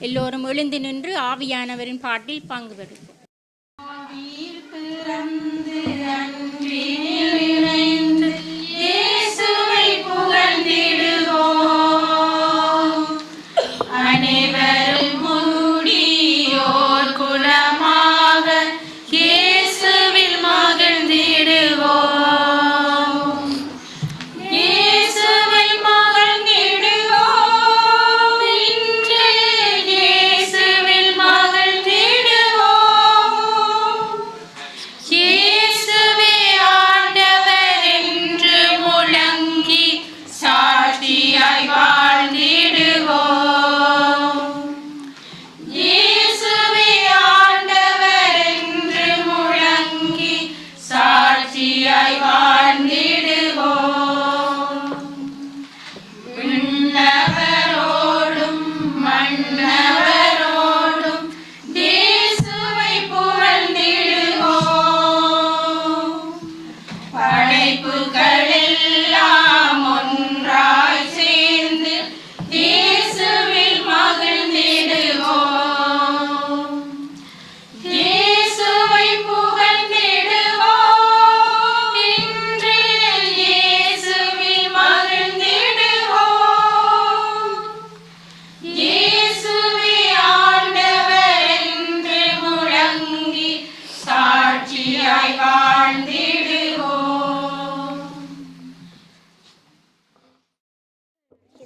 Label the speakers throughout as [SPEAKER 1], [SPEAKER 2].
[SPEAKER 1] எல்லோரும் எழுந்து நின்று ஆவியானவரின் பாட்டில் பங்கு பெறுவோம்.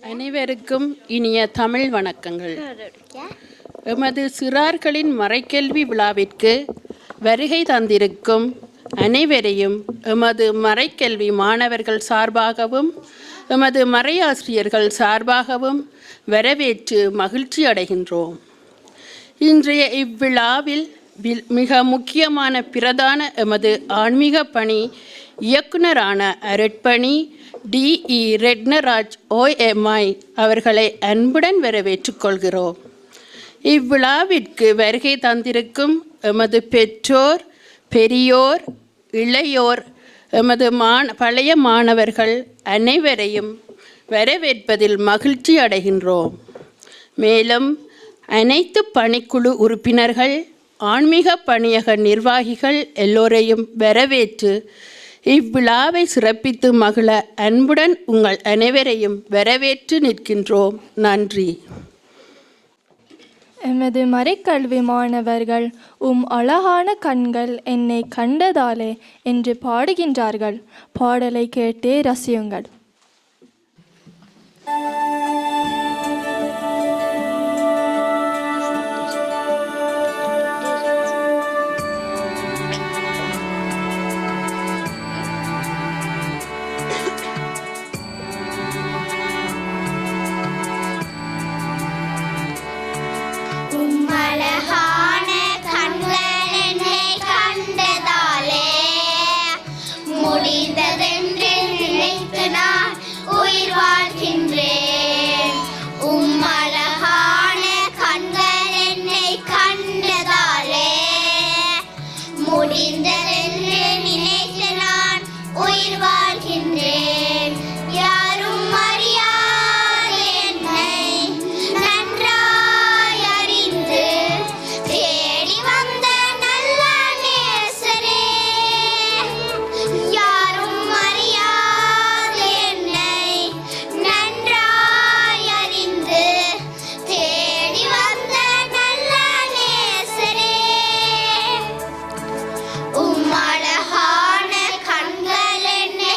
[SPEAKER 2] அனைவருக்கும் இனிய தமிழ் வணக்கங்கள். எமது சிறார்களின் மறைக்கல்வி விழாவிற்கு வருகை தந்திருக்கும் அனைவரையும் எமது மறைக்கல்வி மாணவர்கள் சார்பாகவும் எமது மறையாசிரியர்கள் சார்பாகவும் வரவேற்று மகிழ்ச்சி அடைகின்றோம். இன்றைய இவ்விழாவில் மிக முக்கியமான பிரதான எமது ஆன்மீக பணி இயக்குனரான அருட்பணி டி.இ. ரெட்னராஜ் OMI அவர்களை அன்புடன் வரவேற்றுக் கொள்கிறோம். இவ்விழாவிற்கு வருகை தந்திருக்கும் எமது பெற்றோர், பெரியோர், இளையோர், எமது பழைய மாணவர்கள் அனைவரையும் வரவேற்பதில் மகிழ்ச்சி அடைகின்றோம். மேலும் அனைத்து பணிக்குழு உறுப்பினர்கள், ஆன்மீக பணியக நிர்வாகிகள் எல்லோரையும் வரவேற்று இவ்விழாவை சிறப்பித்து மகிழ அன்புடன் உங்கள் அனைவரையும் வரவேற்று நிற்கின்றோம். நன்றி.
[SPEAKER 3] எமது மறைக்கல்வி மாணவர்கள் அழகான கண்கள் என்னை கண்டதாலே என்று பாடுகின்றார்கள். பாடலை கேட்டே ரசியுங்கள்.
[SPEAKER 4] அழகான கண்கள் என்னை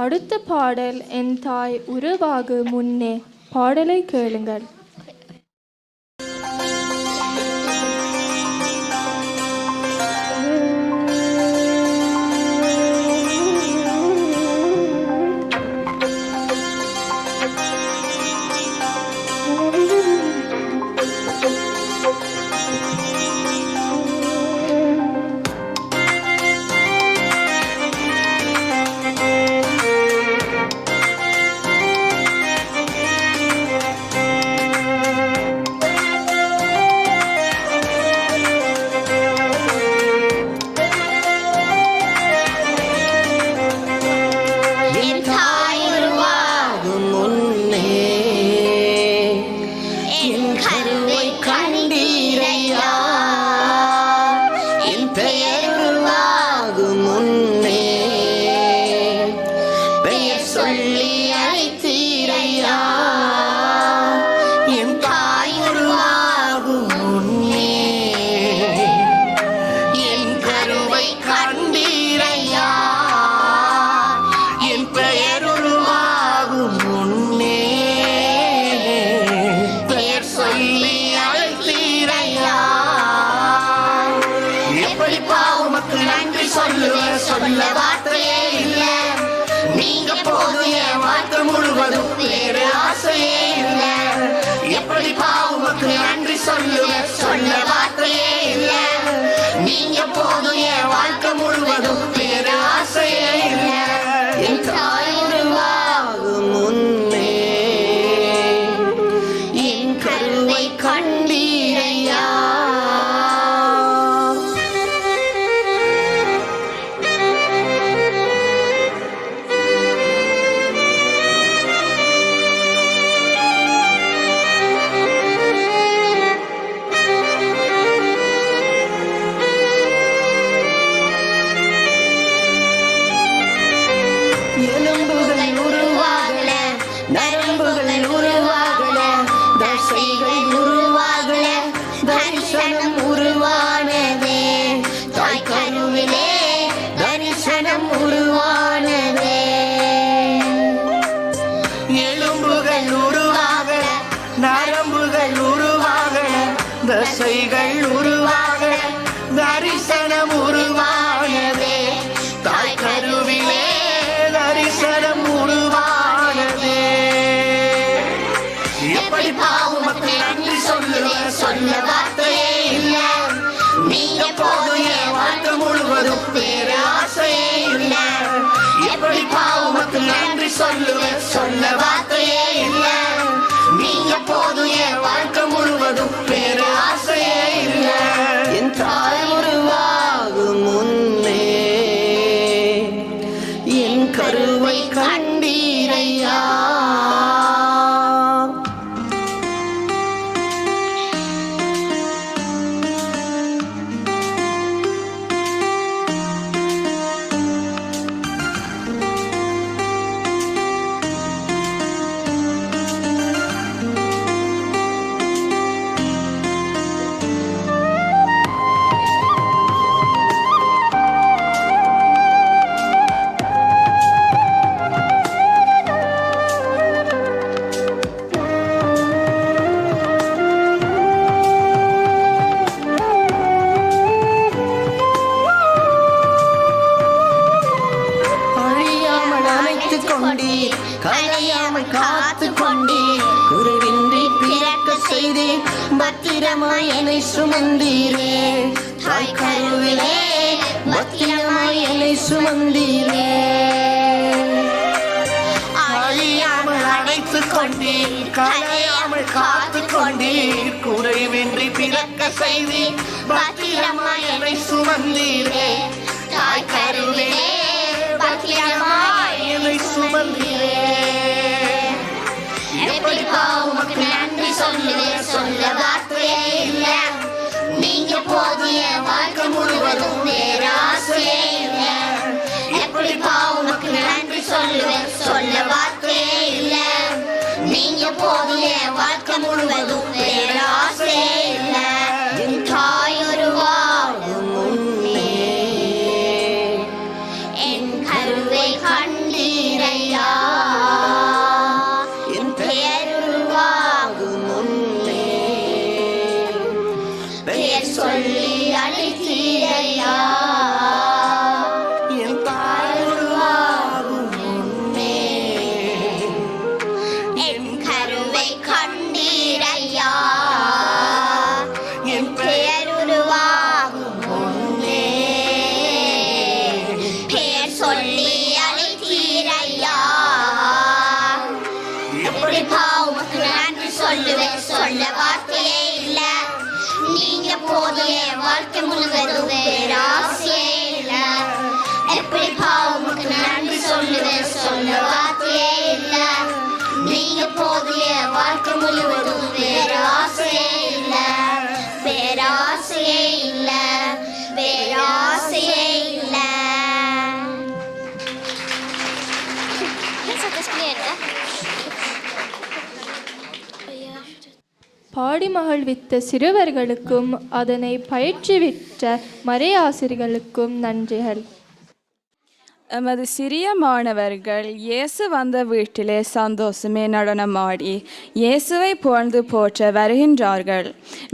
[SPEAKER 3] அடுத்த பாடல் என் தாய் உருவாகு முன்னே. பாடலை கேளுங்கள்.
[SPEAKER 4] சொல்ல வார்த்தையே இல்ல, நீங்க போதும் என் வாழ்க்கை முழுவதும் வேறு ஆசையே இல்ல. எப்படி பாவமுக்கு நன்றி சொல்லுவேன், சொல்ல வார்த்தையே இல்ல, நீங்க போதும் என் வாழ்க்கை முழுவதும் வேறு ஆசையே இல்ல. என் தாய் உருவாகும் முன்னே என் கருவை கண்டீரையா. தசைகள் உருவாக தரிசனம் உருவானதே, தாய் கருவிலே தரிசனம் உருவானதே. எப்படி பாவமுக்கு நன்றி சொல்லுவேன், சொல்ல வார்த்தையே இல்ல, நீங்க போதும் என் வாழ்க்கை முழுவதும் வேறு ஆசையே இல்ல. எப்படி பாவமுக்கு நன்றி சொல்லுவேன், சொல்ல வார்த்தையே இல்ல, நீங்க போதும் என் வாழ்க்கை முழுவதும் வேறு ஆசையே இல்ல. என் தாய் உருவாகும் முன்னே என் கருவை கண்டீரையா. கலையாமல் காத்து கொண்டீர், குருவின்றி பிறக்க செய்தீர், பத்திரமாய் என்னை சுமந்தீரே. தாய் கருவிலே பத்திரமாய் என்னை சுமந்தீரே. அழியாமல் அழைத்து கொண்டீர், கலையாமல் காத்து கொண்டீர், குறைவின்றி பிறக்க செய்தீர், பத்திரமாய் என்னை சுமந்தீரே. தாய் கருவிலே பத்திரமாய் என்னை சுமந்தீரே. எப்படி பாவமுக்கு நன்றி சொல்லுவேன், சொல்ல வார்த்தையே இல்ல, நீங்க போதும் என் வாழ்க்கை முழுவதும் வேறு ஆசையே இல்ல. எப்படி பாவமுக்கு நன்றி சொல்லுவேன், சொல்ல வார்த்தையே இல்ல, நீங்க போதும் என் வாழ்க்கை முழுவதும் வேறு ஆசையே இல்ல. என் தாய் உருவாகும் முன்னே என் கருவை கண்டீரை. பெயர் சொல்லி அழைத்தீரையா என் தாய் உருவாகும் முன்னே என் கருவை கண்டீரையா என் பெயர் உருவாகும் முன்னே பெயர் சொல்லி அழைத்தீரையா எப்படி பாவமுக்கு நன்றி சொல்லுவேன் சொல்ல வார்த்தையே இல்ல நீங்க போதும் என் வாழ்க்கை முழுவதும் பேராசையே இல்ல எப்படி பாவமுக்கு நன்றி சொல்லுவேன் சொல்ல வார்த்தையே இல்ல நீங்க போதும் என் வாழ்க்கை முழுவதும் பேராசையே இல்ல பேராசையே இல்ல பேராசையே இல்ல
[SPEAKER 3] பாடி மகிழ்வித்த சிறுவர்களுக்கும் அதனை பயிற்றுவித்த மறையாசிரியர்களுக்கும் நன்றிகள்.
[SPEAKER 5] எமது சிறிய மாணவர்கள் இயேசு வந்த வீட்டிலே சந்தோஷமே நடனமாடி இயேசுவை புகழ்ந்து போற்ற வருகின்றார்கள்.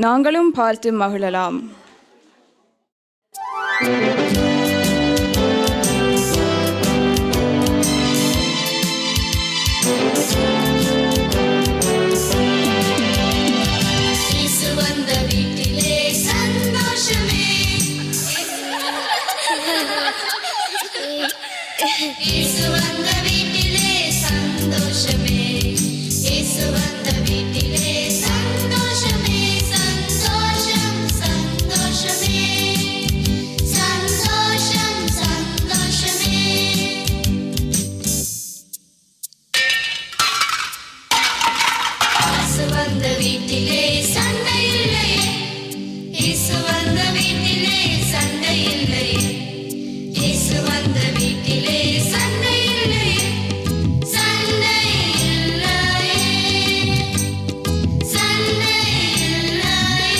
[SPEAKER 5] நாங்களும் பார்த்து மகிழலாம்.
[SPEAKER 4] இயேசு வந்த வீட்டிலே சந்தோஷமே இயேசு வந்த வீட்டிலே சந்தோஷமே சந்தோஷம் சந்தோஷமே சந்தோஷம் சந்தோஷமே இயேசு வந்த வீட்டிலே சண்டை இல்லையே இயேசு வந்த வீட்டிலே சண்டை இல்லையே இயேசு வந்த வீட்டிலே சண்டை இல்லையே சண்டை இல்லையே சண்டை இல்லையே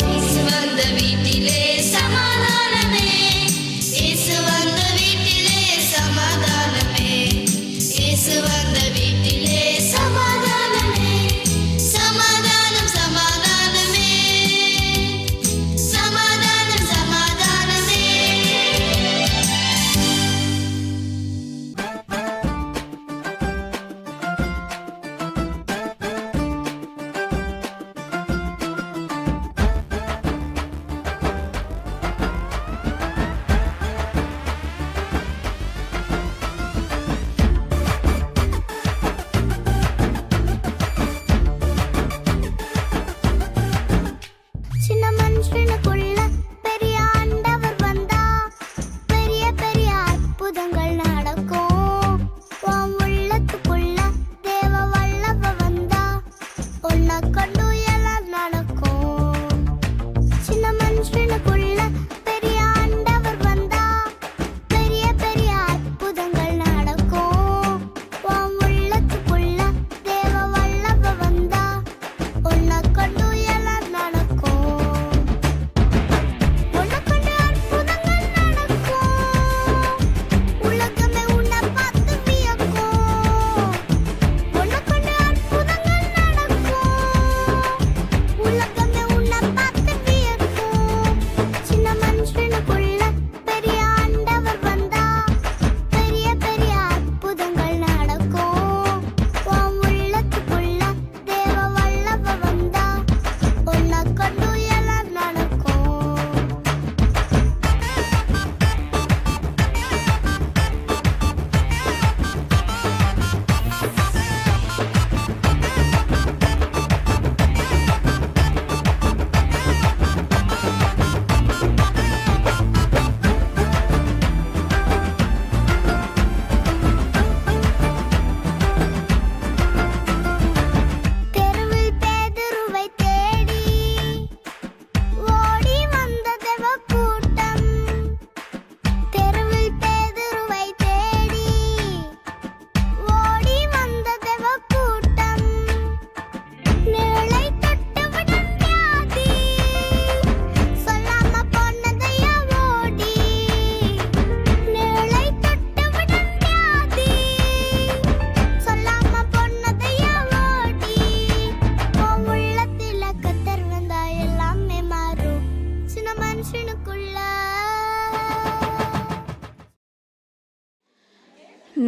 [SPEAKER 4] இயேசு வந்த வீட்டிலே சமாதானமே இயேசு வந்த வீட்டிலே சமாதானமே இயேசு வந்த வீட்டிலே சமாதானமே சமாதானம் சமாதானமே சமாதானம் சமாதானமே சின்ன மனுஷனுக்குள்ள பெரிய ஆண்டவர் வந்தா பெரிய பெரிய அற்புதங்கள் நடக்கும் உன் உள்ளத்துக்குள்ள தேவ வல்லவ வந்தா உன்னை கொண்டு எல்லாம் நடக்கும் சின்ன மனுஷனுக்குள்ள பெரிய ஆண்டவர் வந்தா பெரிய பெரிய அற்புதங்கள் நடக்கும் உன் உள்ளத்துக்குள்ள தேவ வல்லவ வந்தா உன்னை கொண்டு எல்லாம் நடக்கும்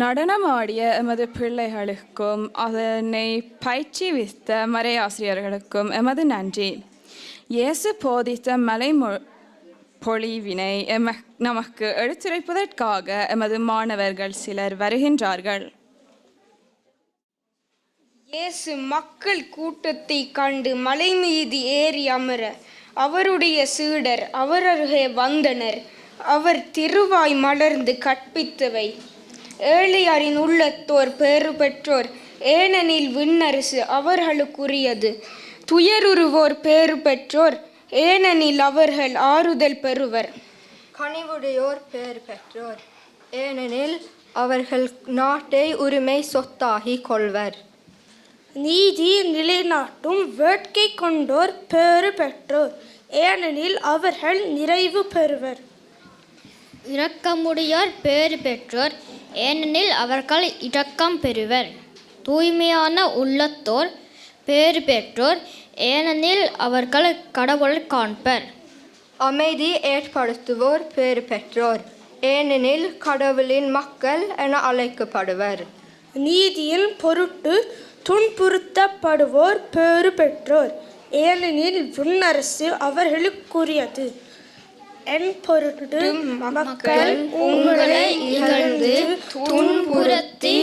[SPEAKER 5] நடனமாடிய எமது பிள்ளைகளுக்கும் அதனை பயிற்சிவித்த மறையாசிரியர்களுக்கும் எமது நன்றி. இயேசு போதித்த பொழிவினை நமக்கு எடுத்துரைப்பதற்காக எமது மாணவர்கள் சிலர் வருகின்றார்கள்.
[SPEAKER 6] இயேசு மக்கள் கூட்டத்தை கண்டு மலை மீது ஏறி அமர அவருடைய சீடர் அவர் அருகே வந்தனர். அவர் திருவாய் மலர்ந்து கற்பித்தவை: ஏழையாரின் உள்ளத்தோர் பேறு பெற்றோர், ஏனெனில் விண்ணரசு அவர்களுக்குரியது. துயருருவோர் பேறு பெற்றோர், ஏனெனில் அவர்கள் ஆறுதல் பெறுவர்.
[SPEAKER 7] கனிவுடையோர் பேறு பெற்றோர், ஏனெனில் அவர்கள் நாட்டை உரிமை சொத்தாகி கொள்வர்.
[SPEAKER 8] நீதி நிலைநாட்டும் வேட்கை கொண்டோர் பேறு பெற்றோர், ஏனெனில் அவர்கள் நிறைவு பெறுவர்.
[SPEAKER 9] இரக்கமுடையோர் பேறு பெற்றோர், ஏனெனில் அவர்கள் இரக்கம் பெறுவர். தூய்மையான உள்ளத்தோர் பேறு பெற்றோர், ஏனெனில் அவர்கள் கடவுளை காண்பர்.
[SPEAKER 7] அமைதி ஏற்படுத்துவோர் பேறு பெற்றோர், ஏனெனில் கடவுளின் மக்கள் என அழைக்கப்படுவர்.
[SPEAKER 8] நீதியின் பொருட்டு துன்புறுத்தப்படுவோர் பேறு பெற்றோர், ஏனெனில் விண்ணரசு அவர்களுக்குரியது. என் பொருட்டு மக்கள் உங்களை இகழ்ந்து துன்புறுத்தி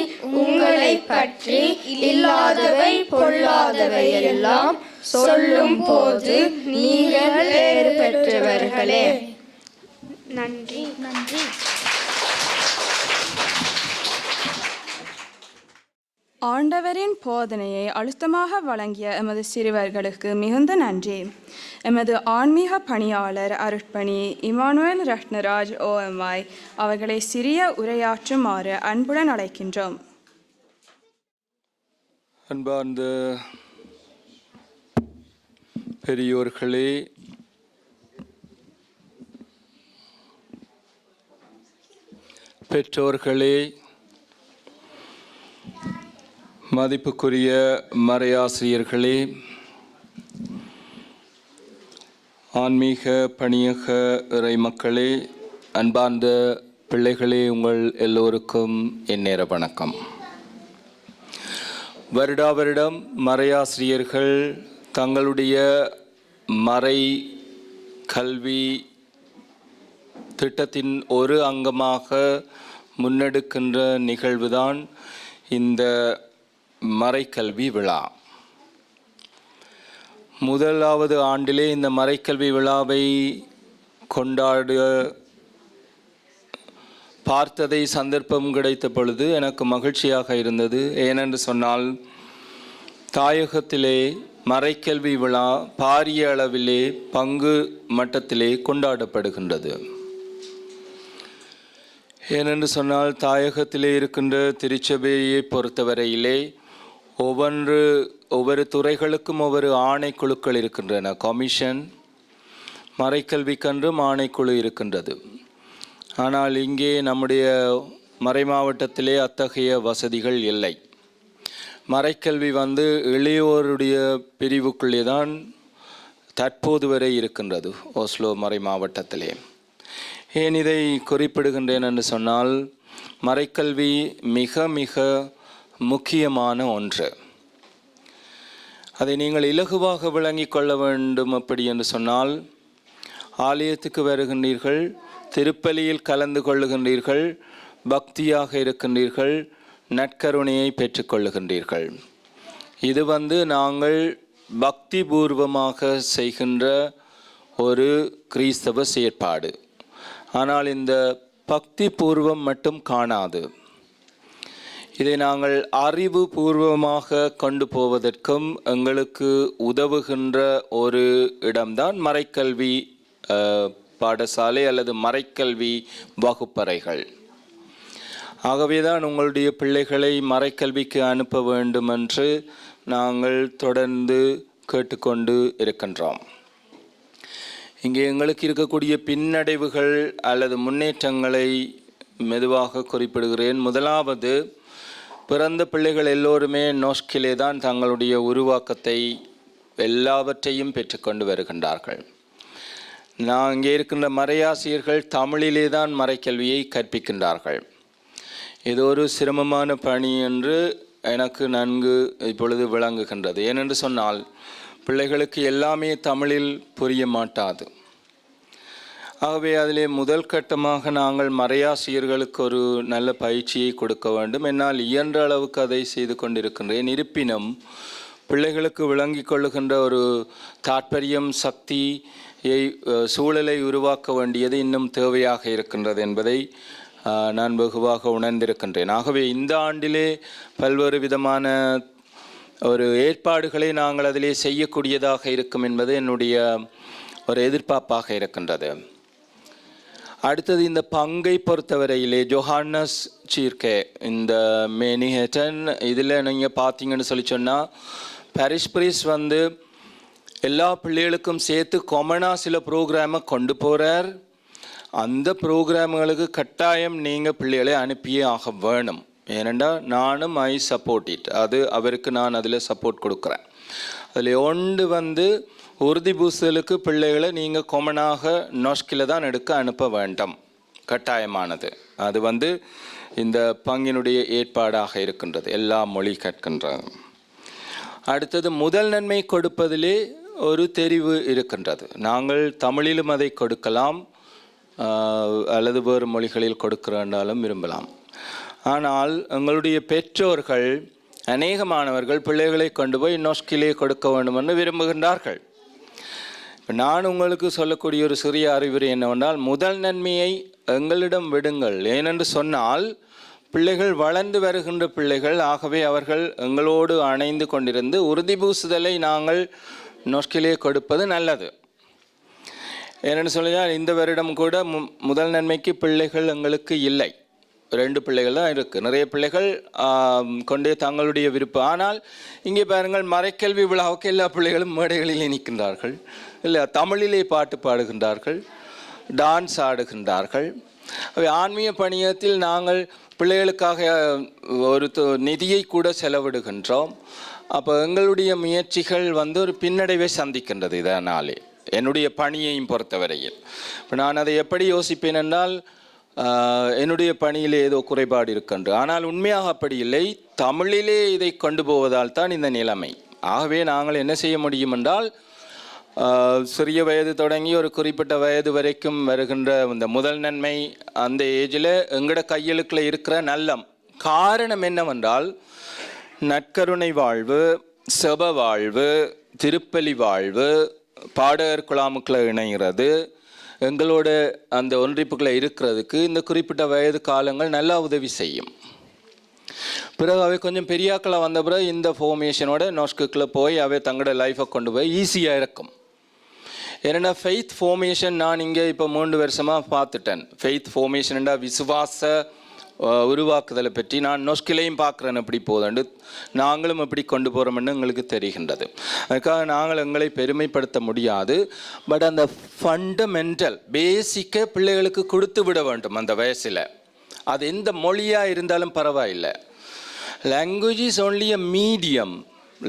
[SPEAKER 8] உங்களை பற்றி இல்லாதவை பொல்லாதவை எல்லாம் சொல்லும் போது நீங்கள் பேறு பெற்றவர்களே.
[SPEAKER 6] நன்றி.
[SPEAKER 9] நன்றி.
[SPEAKER 5] ஆண்டவரின் போதனையை அழுத்தமாக வழங்கிய எமது சிறுவர்களுக்கு மிகுந்த நன்றி. எமது ஆன்மீக பணியாளர் அருட்பணி இமானுவேல் ரத்னராஜ் OMI அவர்களை சிறிய உரையாற்றுமாறு அன்புடன் அழைக்கின்றோம்.
[SPEAKER 10] அன்பார்ந்த பெரியோர்களே, பெற்றோர்களே, மதிப்புக்குரிய மறையாசிரியர்களே, ஆன்மீக பணியக இறை மக்களே, அன்பார்ந்த பிள்ளைகளே, உங்கள் எல்லோருக்கும் என் நேர வணக்கம். வருடா வருடம் மறையாசிரியர்கள் தங்களுடைய மறை கல்வி திட்டத்தின் ஒரு அங்கமாக முன்னெடுக்கின்ற நிகழ்வுதான் இந்த மறைக்கல்வி விழா. முதலாவது ஆண்டிலே இந்த மறைக்கல்வி விழாவை கொண்டாட பார்த்ததை சந்தர்ப்பம் கிடைத்த பொழுது எனக்கு மகிழ்ச்சியாக இருந்தது. ஏனென்று சொன்னால், தாயகத்திலே மறைக்கல்வி விழா பாரிய அளவிலே பங்கு மட்டத்திலே கொண்டாடப்படுகின்றது. ஏனென்று சொன்னால், தாயகத்திலே இருக்கின்ற திருச்சபையை பொறுத்தவரையிலே ஒவ்வொரு துறைகளுக்கும் ஒவ்வொரு ஆணைக்குழுக்கள் இருக்கின்றன. கமிஷன், மறைக்கல்விக்கென்றும் ஆணைக்குழு இருக்கின்றது. ஆனால் இங்கே நம்முடைய மறை மாவட்டத்திலே அத்தகைய வசதிகள் இல்லை. மறைக்கல்வி இளையோருடைய பிரிவுக்குள்ளே தான் தற்போது வரை இருக்கின்றது ஓஸ்லோ மறை மாவட்டத்திலே. ஏன் இதை குறிப்பிடுகின்றேன் என்று சொன்னால், மறைக்கல்வி மிக மிக முக்கியமான ஒன்று. அதை நீங்கள் இலகுவாக விளங்கிக் கொள்ள வேண்டும். அப்படி என்று சொன்னால், ஆலயத்துக்கு வருகின்றீர்கள், திருப்பலியில் கலந்து கொள்ளுகின்றீர்கள், பக்தியாக இருக்கின்றீர்கள், நற்கருணையை பெற்றுக்கொள்ளுகின்றீர்கள். இது நாங்கள் பக்தி பூர்வமாக செய்கின்ற ஒரு கிறிஸ்தவ செயற்பாடு. ஆனால் இந்த பக்தி பூர்வம் மட்டும் காணாது. இதை நாங்கள் அறிவு பூர்வமாக கொண்டு போவதற்கும் எங்களுக்கு உதவுகின்ற ஒரு இடம்தான் மறைக்கல்வி பாடசாலை அல்லது மறைக்கல்வி வகுப்பறைகள். ஆகவேதான் உங்களுடைய பிள்ளைகளை மறைக்கல்விக்கு அனுப்ப வேண்டும் என்று நாங்கள் தொடர்ந்து கேட்டுக்கொண்டு இருக்கின்றோம். இங்கே எங்களுக்கு இருக்கக்கூடிய பின்னடைவுகள் அல்லது முன்னேற்றங்களை மெதுவாக குறிப்பிடுகிறேன். முதலாவது, பிறந்த பிள்ளைகள் எல்லோருமே நோஸ்கிலே தான் தங்களுடைய உருவாக்கத்தை எல்லாவற்றையும் பெற்றுக்கொண்டு வருகின்றார்கள். நான் இங்கே இருக்கின்ற மறையாசிரியர்கள் தமிழிலே தான் மறைக்கல்வியை கற்பிக்கின்றார்கள். இது ஒரு சிரமமான பணி என்று எனக்கு நன்கு இப்பொழுது விளங்குகின்றது. ஏனென்று சொன்னால் பிள்ளைகளுக்கு எல்லாமே தமிழில் புரிய மாட்டாது. ஆகவே அதிலே முதல் கட்டமாக நாங்கள் மறையாசிரியர்களுக்கு ஒரு நல்ல பயிற்சியை கொடுக்க வேண்டும். என்னால் இயன்ற அளவுக்கு அதை செய்து கொண்டிருக்கின்றேன். இருப்பினும் பிள்ளைகளுக்கு விளங்கி கொள்ளுகின்ற ஒரு தாற்பயம் சக்தியை சூழலை உருவாக்க வேண்டியது இன்னும் தேவையாக இருக்கின்றது என்பதை நான் வெகுவாக உணர்ந்திருக்கின்றேன். ஆகவே இந்த ஆண்டிலே பல்வேறு விதமான ஒரு ஏற்பாடுகளை நாங்கள் அதிலே செய்யக்கூடியதாக இருக்கும் என்பது என்னுடைய ஒரு எதிர்பார்ப்பாக இருக்கின்றது. அடுத்தது இந்த பங்கை பொறுத்தவரையிலே ஜோஹானஸ் சீர்கே இந்த மேனிஹேட்டன் இதில் நீங்கள் பார்த்தீங்கன்னு சொல்லி சொன்னால் பாரிஷ் ப்ரீஸ் வந்து எல்லா பிள்ளைகளுக்கும் சேர்த்து காமனாக சில ப்ரோக்ராமை கொண்டு போகிறார். அந்த ப்ரோக்ராம்களுக்கு கட்டாயம் நீங்கள் பிள்ளைகளை அனுப்பியே ஆக வேணும். ஏனென்றால் நானும் ஐ சப்போர்ட் இட். அது அவருக்கு நான் அதில் சப்போர்ட் கொடுக்குறேன். அதில் ஒன்று வந்து உறுதி பூசலுக்கு பிள்ளைகளை நீங்கள் காமனாக நொஸ்கில் தான் எடுக்க அனுப்ப வேண்டும், கட்டாயமானது. அது வந்து இந்த பங்கினுடைய ஏற்பாடாக இருக்கின்றது, எல்லா மொழி கற்கின்றது. அடுத்தது முதல் நன்மை கொடுப்பதிலே ஒரு தெரிவு இருக்கின்றது. நாங்கள் தமிழிலும் அதை கொடுக்கலாம் அல்லது வேறு மொழிகளில் கொடுக்கிறாலும் விரும்பலாம். ஆனால் எங்களுடைய பெற்றோர்கள் அநேக மாணவர்கள் பிள்ளைகளை கொண்டு போய் நொஸ்கிலே கொடுக்க வேண்டும் என்று விரும்புகின்றார்கள். நான் உங்களுக்கு சொல்லக்கூடிய ஒரு சிறிய அறிவுரை என்னவென்றால், முதல் நன்மையை எங்களிடம் விடுங்கள். ஏனென்று சொன்னால் பிள்ளைகள் வளர்ந்து வருகின்ற பிள்ளைகள். ஆகவே அவர்கள் எங்களோடு அணைந்து கொண்டிருந்து உறுதி பூசுதலை நாங்கள் நொஸ்கிலே கொடுப்பது நல்லது. ஏனென்று சொன்னால் இந்த வருடம் கூட முதல் நன்மைக்கு பிள்ளைகள் எங்களுக்கு இல்லை. 2 பிள்ளைகள் தான் இருக்குது. நிறைய பிள்ளைகள் கொண்டே தங்களுடைய விருப்பம். ஆனால் இங்கே பாருங்கள், மறைக்கல்வி விழாவுக்கு எல்லா பிள்ளைகளும் மேடைகளிலே நிற்கின்றார்கள், இல்லை தமிழிலே பாட்டு பாடுகின்றார்கள், டான்ஸ் ஆடுகின்றார்கள். ஆன்மீக பணியத்தில் நாங்கள் பிள்ளைகளுக்காக ஒரு நிதியை கூட செலவிடுகின்றோம். அப்போ எங்களுடைய முயற்சிகள் வந்து ஒரு பின்னடைவை சந்திக்கின்றது. இதனாலே என்னுடைய பணியையும் பொறுத்தவரையில் இப்போ நான் அதை எப்படி யோசிப்பேன் என்றால், என்னுடைய பணியிலே ஏதோ குறைபாடு இருக்கின்ற. ஆனால் உண்மையாக அப்படி இல்லை. தமிழிலே இதை கொண்டு போவதால் தான் இந்த நிலைமை. ஆகவே நாங்கள் என்ன செய்ய முடியும் என்றால், சிறிய வயது தொடங்கி ஒரு குறிப்பிட்ட வயது வரைக்கும் வருகின்ற இந்த முதல் நன்மை அந்த ஏஜில் எங்களோட கையெழுக்கில் இருக்கிற நல்லம். காரணம் என்னவென்றால், நற்கருணை வாழ்வு, செப வாழ்வு, திருப்பலி வாழ்வு, பாடகர் குழாமுக்களை இணைகிறது, எங்களோட அந்த ஒன்றிப்புகளை இருக்கிறதுக்கு இந்த குறிப்பிட்ட வயது காலங்கள் நல்லா உதவி செய்யும். பிறகு அவை கொஞ்சம் பெரியாக்களை வந்த பிறகு இந்த ஃபார்மேஷனோட நோஸ்குக்கில் போய் அவை தங்களோட லைஃபை கொண்டு போய் ஈஸியாக இருக்கும். ஏன்னா ஃபெய்த் ஃபார்மேஷன் நான் இங்கே இப்போ 3 வருஷமாக பார்த்துட்டேன். ஃபெய்த் ஃபார்மேஷன்டா விசுவாச உருவாக்குதலை பற்றி நான் நொஸ்கிலையும் பார்க்குறேன். எப்படி போதுண்டு நாங்களும் எப்படி கொண்டு போகிறோம்னு எங்களுக்கு தெரிகின்றது. அதுக்காக நாங்கள் எங்களை பெருமைப்படுத்த முடியாது. பட் அந்த ஃபண்டமெண்டல் பேசிக்கை பிள்ளைகளுக்கு கொடுத்து விட வேண்டும் அந்த வயசில். அது எந்த மொழியாக இருந்தாலும் பரவாயில்லை. Language is only a medium.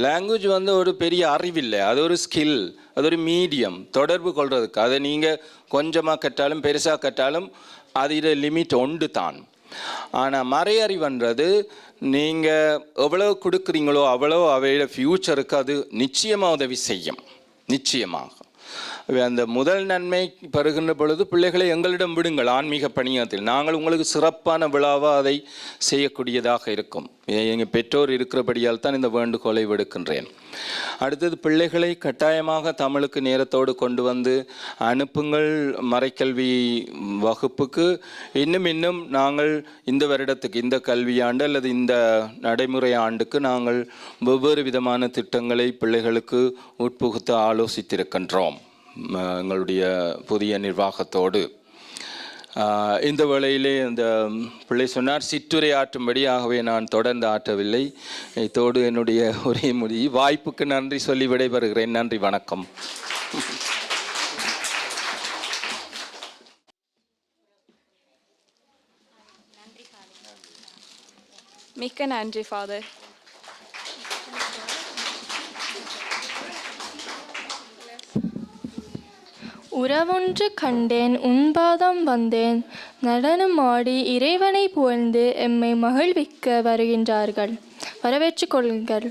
[SPEAKER 10] Language வந்து ஒரு பெரிய அறிவில்லை, அது ஒரு ஸ்கில், அது ஒரு மீடியம் தொடர்பு கொள்வதுக்கு. அதை நீங்கள் கொஞ்சமாக கற்றாலும் பெருசாக கற்றாலும் அது லிமிட் ஒன்று தான். ஆனால் மறையறிவுன்றது நீங்கள் எவ்வளோ கொடுக்குறீங்களோ அவ்வளோ அவையோட ஃப்யூச்சருக்கு அது நிச்சயமாக உதவி செய்யும். நிச்சயமாக அந்த முதல் நன்மை பெறுகின்ற பொழுது பிள்ளைகளை எங்களிடம் விடுங்கள். ஆன்மீக பணியத்தில் நாங்கள் உங்களுக்கு சிறப்பான விழாவாக அதை செய்யக்கூடியதாக இருக்கும். எங்கள் பெற்றோர் இருக்கிறபடியால் தான் இந்த வேண்டுகோளை விடுக்கின்றேன். அடுத்தது, பிள்ளைகளை கட்டாயமாக தமிழுக்கு நேரத்தோடு கொண்டு வந்து அனுப்புங்கள் மறைக்கல்வி வகுப்புக்கு. இன்னும் நாங்கள் இந்த வருடத்துக்கு, இந்த கல்வியாண்டு அல்லது இந்த நடைமுறை ஆண்டுக்கு நாங்கள் வெவ்வேறு விதமான திட்டங்களை பிள்ளைகளுக்கு உட்புகுத்த ஆலோசித்திருக்கின்றோம் எங்களுடைய புதிய நிர்வாகத்தோடு. இந்த வேளையிலே இந்த பிள்ளை சொன்னார் சிற்றுரை ஆற்றும்படி, ஆகவே நான் தொடர்ந்து ஆற்றவில்லை. இதோடு என்னுடைய உரை முடிவு. வாய்ப்புக்கு நன்றி சொல்லி விடைபெறுகிறேன். நன்றி, வணக்கம்.
[SPEAKER 5] மிக்க நன்றி ஃபாதர்.
[SPEAKER 3] உறவொன்று கண்டேன் உன்பாதம் வந்தேன் நடனமாடி இறைவனை புகழ்ந்து எம்மை மகிழ்விக்க வருகின்றார்கள். வரவேற்றுக் கொள்ளுங்கள்.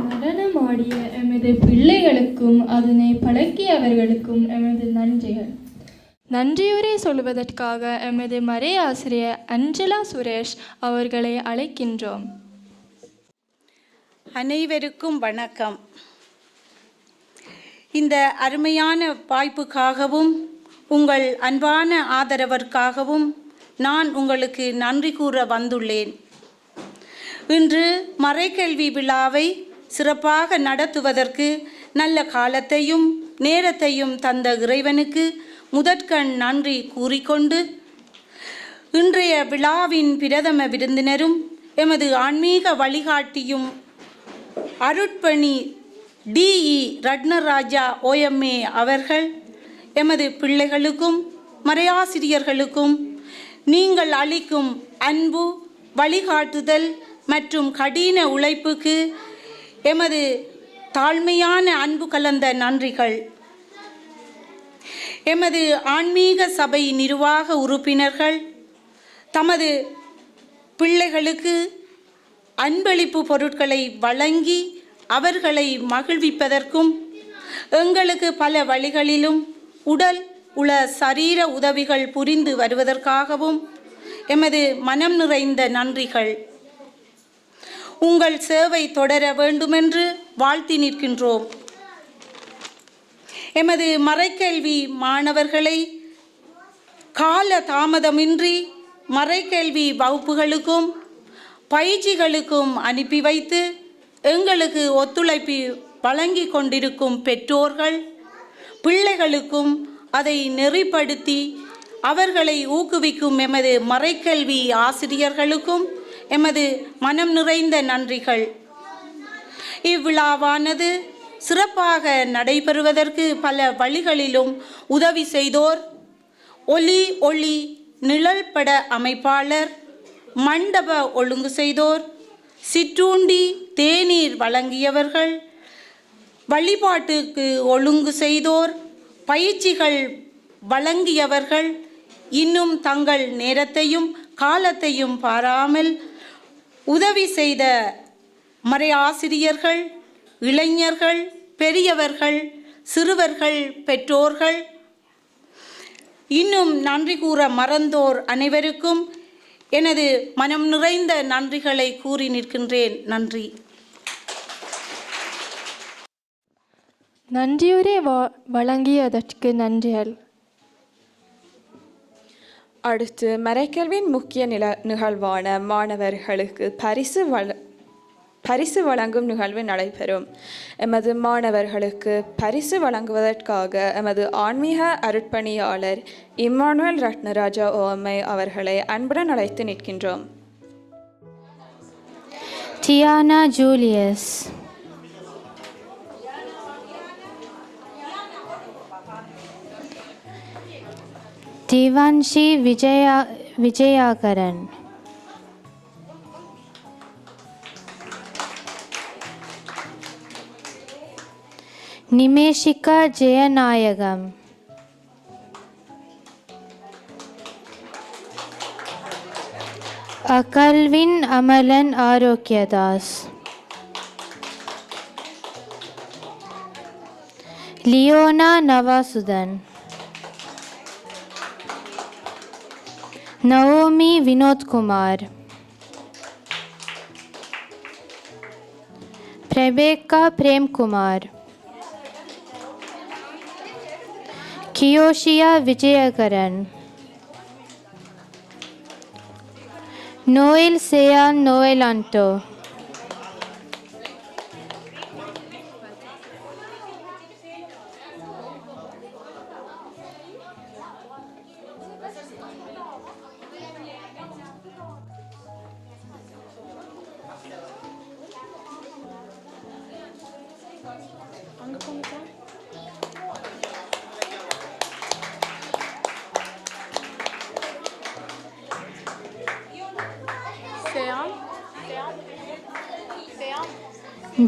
[SPEAKER 3] நடனமாடிய எமது பிள்ளைகளுக்கும் அதனை பழக்கியவர்களுக்கும் எமது நன்றிகள். நன்றியுரை சொல்வதற்காக எமது மறை ஆசிரியர் அஞ்சலா சுரேஷ் அவர்களை அழைக்கின்றோம்.
[SPEAKER 2] அனைவருக்கும் வணக்கம். இந்த அருமையான வாய்ப்புக்காகவும் உங்கள் அன்பான ஆதரவிற்காகவும் நான் உங்களுக்கு நன்றி கூற வந்துள்ளேன். இன்று மறைக்கல்வி விழாவை சிறப்பாக நடத்துவதற்கு நல்ல காலத்தையும் நேரத்தையும் தந்த இறைவனுக்கு முதற்கண் நன்றி கூறிக்கொண்டு, இன்றைய விழாவின் பிரதம விருந்தினரும் எமது ஆன்மீக வழிகாட்டியும் அருட்பணி டிஇ ரட்னராஜா OMA அவர்கள் எமது பிள்ளைகளுக்கும் மறையாசிரியர்களுக்கும் நீங்கள் அளிக்கும் அன்பு, வழிகாட்டுதல் மற்றும் கடின உழைப்புக்கு எமது தாழ்மையான அன்பு கலந்த நன்றிகள். எமது ஆன்மீக சபை நிர்வாக உறுப்பினர்கள் தமது பிள்ளைகளுக்கு அன்பளிப்பு பொருட்களை வழங்கி அவர்களை மகிழ்விப்பதற்கும் எங்களுக்கு பல வழிகளிலும் உடல் உள சரீர உதவிகள் புரிந்து வருவதற்காகவும் எமது மனம் நிறைந்த நன்றிகள். உங்கள் சேவை தொடர வேண்டுமென்று வாழ்த்தி நிற்கின்றோம். எமது மறைக்கல்வி மாணவர்களை கால தாமதமின்றி மறைக்கல்வி வகுப்புகளுக்கும் பயிற்சிகளுக்கும் அனுப்பி வைத்து எங்களுக்கு ஒத்துழைப்பு வழங்கி கொண்டிருக்கும் பெற்றோர்கள், பிள்ளைகளுக்கும் அதை நெறிப்படுத்தி அவர்களை ஊக்குவிக்கும் எமது மறைக்கல்வி ஆசிரியர்களுக்கும் எமது மனம் நிறைந்த நன்றிகள். இவ்விழாவானது சிறப்பாக நடைபெறுவதற்கு பல வழிகளிலும் உதவி செய்தோர், ஒளி நிழல் பட அமைப்பாளர், மண்டப ஒழுங்கு செய்தோர், சிற்றுண்டி தேநீர் வழங்கியவர்கள், வழிபாட்டுக்கு ஒழுங்கு செய்தோர், பயிற்சிகள் வழங்கியவர்கள், இன்னும் தங்கள் நேரத்தையும் காலத்தையும் பாராமல் உதவி செய்த மறையாசிரியர்கள், இளைஞர்கள், பெரியவர்கள், சிறுவர்கள், பெற்றோர்கள், இன்னும் நன்றி கூற மறந்தோர் அனைவருக்கும் எனது மனம் நிறைந்த நன்றிகளை கூறி நிற்கின்றேன். நன்றி.
[SPEAKER 3] நன்றியுரை வழங்கியதற்கு நன்றிகள்.
[SPEAKER 5] அடுத்து மறைக்கல்வியின் முக்கிய நிகழ்வான மாணவர்களுக்கு பரிசு வழங்கும் நிகழ்வு நடைபெறும். எமது மாணவர்களுக்கு பரிசு வழங்குவதற்காக எமது ஆன்மீக அருட்பணியாளர் இம்மானுவேல் ரட்னராஜா OMA அவர்களை அன்புடன் அழைத்து நிற்கின்றோம்.
[SPEAKER 11] Diana Julius, Divanshi Vijayakaran, Nimeshika Jayanayagam, Agalvin Amalan Arokiyadas, Leona Navasuthan, Naomi Vinothkumar, Prabekka Premkumar, கியோஷியா Vijayakaran, Noel Seyan Noel Anto,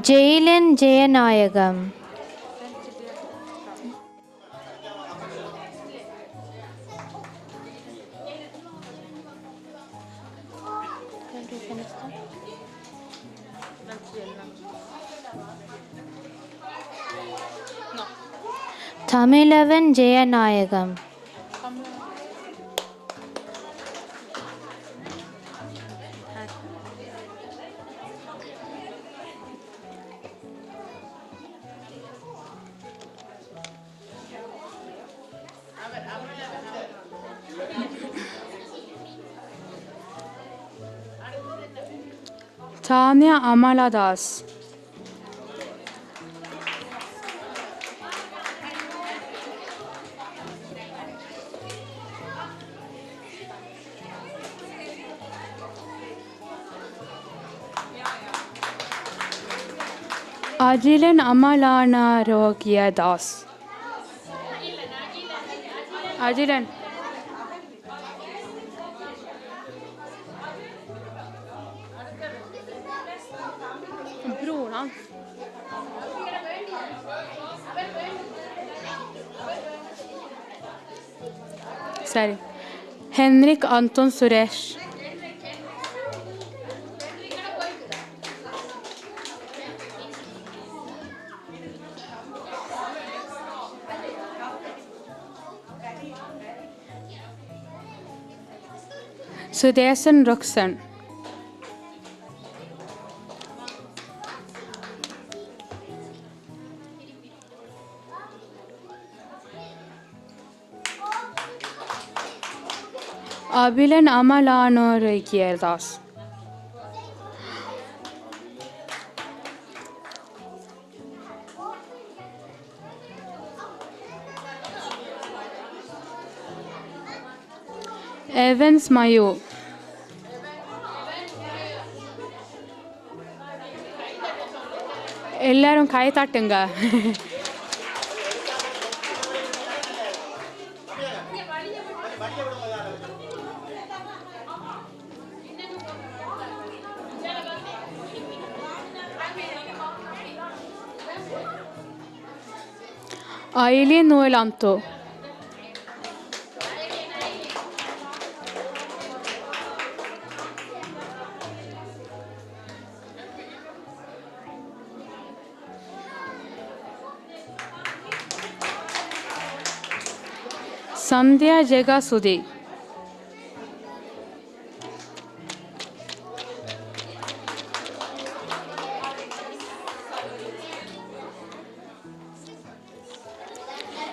[SPEAKER 11] Jeilan Jayanayagam, Thamizhavan Jayanayagam,
[SPEAKER 12] Tanya Amaladas. Ajilan Amalana Rogia Das. Ajilan. Bror han. Sorry. Henrik Anton Suresh. Sudesan Roxan. Abilan Amalano Reikierdas. Evans Mayu. எல்லாரும் கை தட்டுங்க. Aileen Noelanto. Sandhya Jagasudi.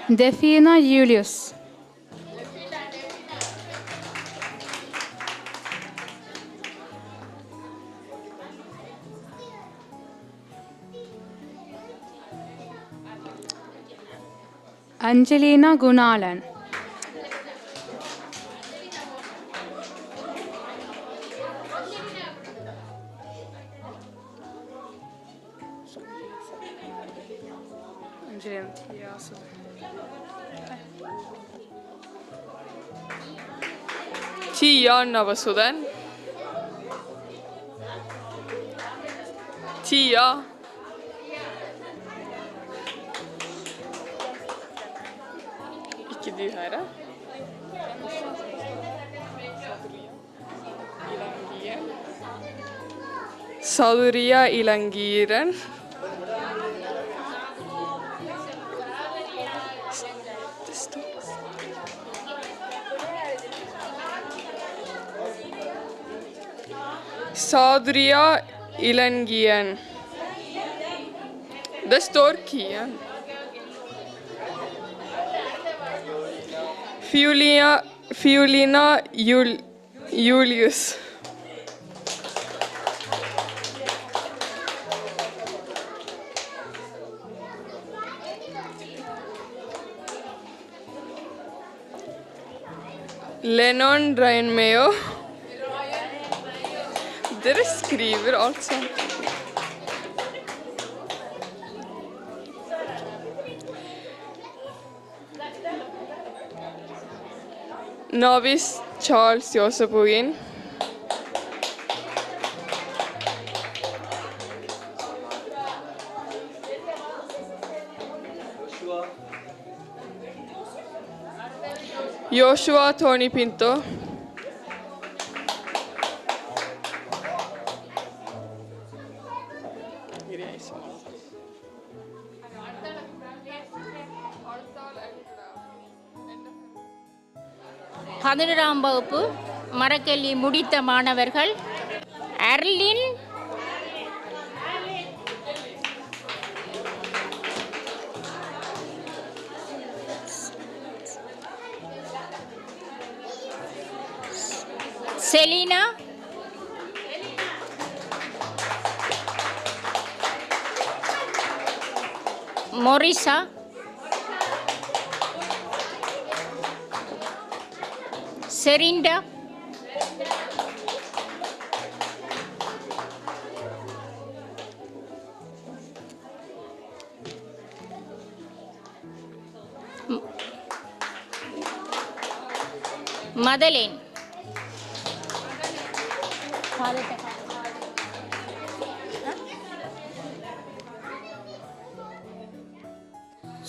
[SPEAKER 12] Defina Julius. Angelina Gunalan.
[SPEAKER 13] Tia Navasudan. Tia. İki değil hayra. Saduriya Ilangiran. Sadriya Ilangian. Det står Kian. Fiolina Julius. Lennon Ryan Mayo. Dere skriver alt sånt. Navis Charles Josepogin. Joshua Tony Pinto.
[SPEAKER 1] 11ஆம் வகுப்பு மரக்கல்வி முடித்த மாணவர்கள் அர்லின், Selena, மொரிசா, செரிண்டா, மதலேன்,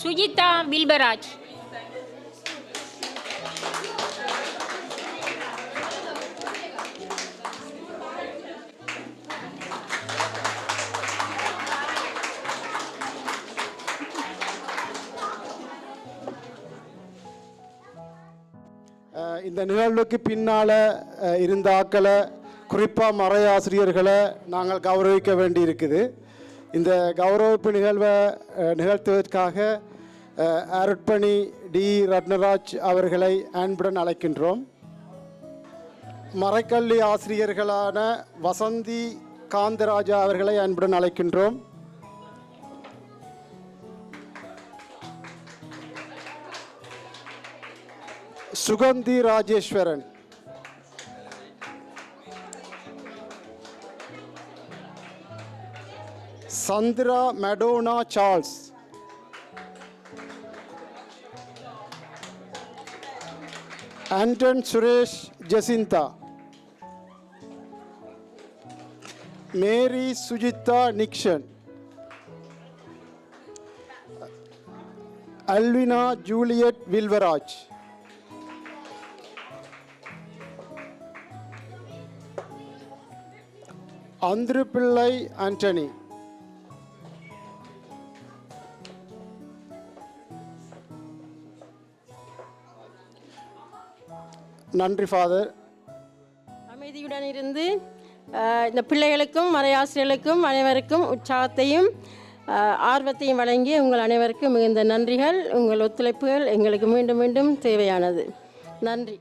[SPEAKER 1] Sujitha வில்பராஜ்,
[SPEAKER 14] இந்த நிகழ்வுக்கு பின்னால் இருந்த ஆக்களை, குறிப்பாக மறையாசிரியர்களை நாங்கள் கௌரவிக்க வேண்டி இருக்குது. இந்த கௌரவிப்பு நிகழ்வை நிகழ்த்துவதற்காக அருட்பணி டி ரத்னராஜ் அவர்களை அன்புடன் அழைக்கின்றோம். மறைக்கல்வி ஆசிரியர்களான வசந்தி காந்தராஜா அவர்களை அன்புடன் அழைக்கின்றோம். சுகந்தி ராஜேஸ்வரன், சந்திரா மெடோனா சார்ல்ஸ், ஆண்டன் சுரேஷ் ஜெசிந்தா, மேரி சுஜிதா நிக்ஷன், அல்வினா ஜூலியட் வில்வராஜ், அந்திருப்பிள்ளை ஆண்டனி, நன்றி ஃபாதர்.
[SPEAKER 15] அமைதியுடன் இருந்து இந்த பிள்ளைகளுக்கும் மறையாசிரியர்களுக்கும் அனைவருக்கும் உற்சாகத்தையும் ஆர்வத்தையும் வழங்கி உங்கள் அனைவருக்கும் மிகுந்த நன்றிகள். உங்கள் ஒத்துழைப்புகள் எங்களுக்கு மீண்டும் மீண்டும் தேவையானது. நன்றி.